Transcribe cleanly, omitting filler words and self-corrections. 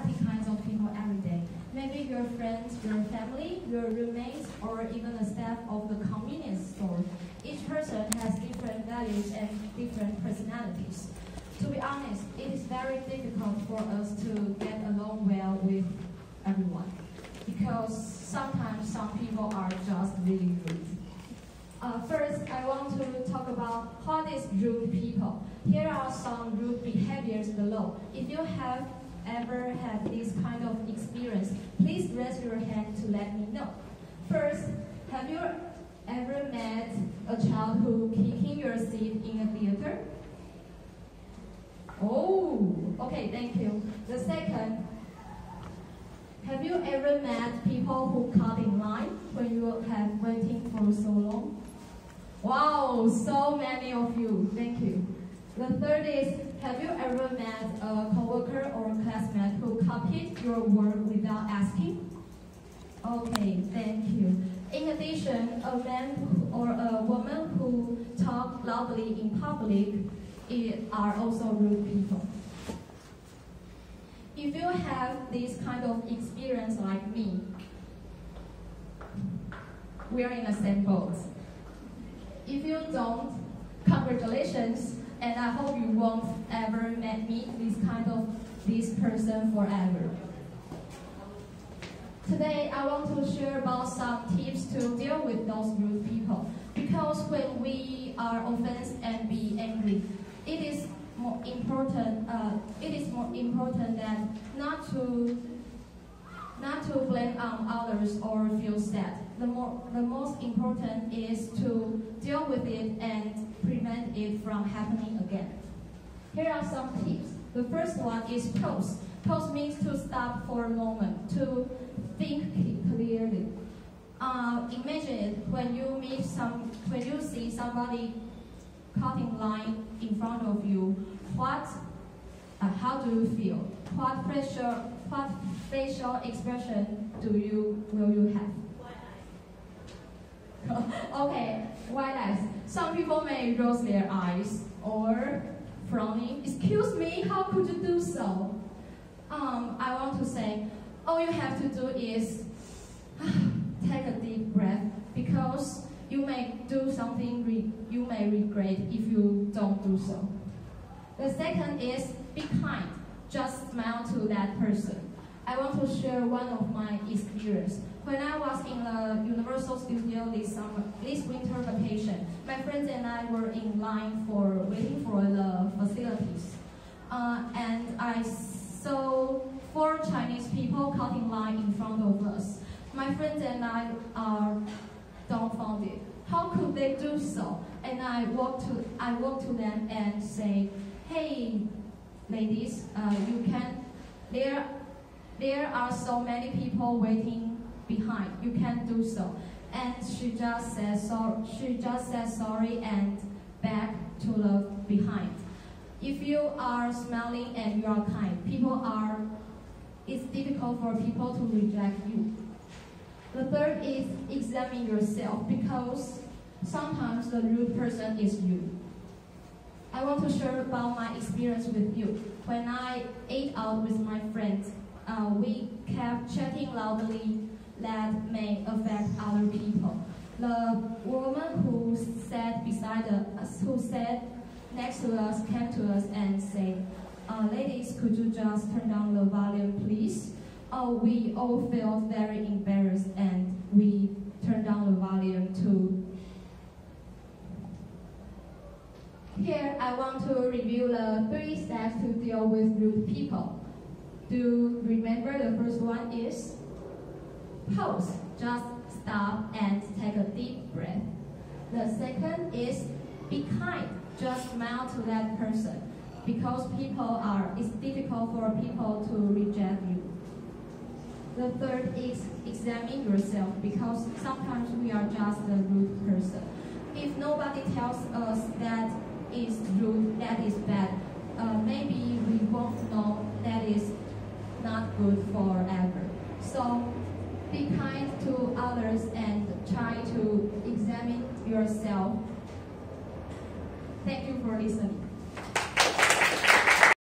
variety kinds of people every day. Maybe your friends, your family, your roommates, or even the staff of the convenience store. Each person has different values and different personalities. To be honest, it is very difficult for us to get along well with everyone, because sometimes some people are just really rude. First, I want to talk about what is rude people. Here are some rude behaviors below. If you have ever had this kind of experience, please raise your hand to let me know. First, have you ever met a child who kicking your seat in a theater? Oh, okay, thank you. The second, have you ever met people who cut in line when you have waiting for so long? Wow, so many of you, thank you. The third is, have you ever met a coworker or classmate who copied your work without asking? Okay, thank you. In addition, a man or a woman who talk loudly in public are also rude people. If you have this kind of experience like me, we are in the same boat. If you don't, congratulations, and I hope you won't ever meet this person forever. Today, I want to share about some tips to deal with those rude people. Because when we are offended and be angry, it is more important that not to blame others or feel sad. The most important is to deal with it and prevent it from happening again. Here are some tips. The first one is pause. Pause means to stop for a moment, to think clearly. Imagine it when you see somebody cutting line in front of you. How do you feel? What facial expression will you have? Okay, white eyes. Some people may roll their eyes or frowning. Excuse me, how could you do so? I want to say, all you have to do is take a deep breath, because you may do something you may regret if you don't do so. The second is be kind. Just smile to that person. I want to share one of my experience. When I was in the Universal Studio this winter vacation, my friends and I were in line waiting for the facilities. And I saw 4 Chinese people cutting line in front of us. My friends and I are dumbfounded. How could they do so? And I walked to them and say, "Hey, ladies, there are so many people waiting behind. You can't do so." And she just said sorry and back to the behind. If you are smiling and you are kind, it's difficult for people to reject you. The third is examine yourself, because sometimes the rude person is you. I want to share about my experience with you. When I ate out with my friends, we kept chatting loudly that may affect other people. The woman who sat next to us came to us and said, "Ladies, could you just turn down the volume, please?" We all felt very embarrassed and we turned down the volume too. Here, I want to review the 3 steps to deal with rude people. Do you remember the first one is pause. Just stop and take a deep breath. The second is be kind. Just smile to that person, because it's difficult for people to reject you. The third is examine yourself, because sometimes we are just a rude person. If nobody tells us that is rude, that is bad, maybe we won't know that is not good forever. So be kind to others and try to examine yourself. Thank you for listening.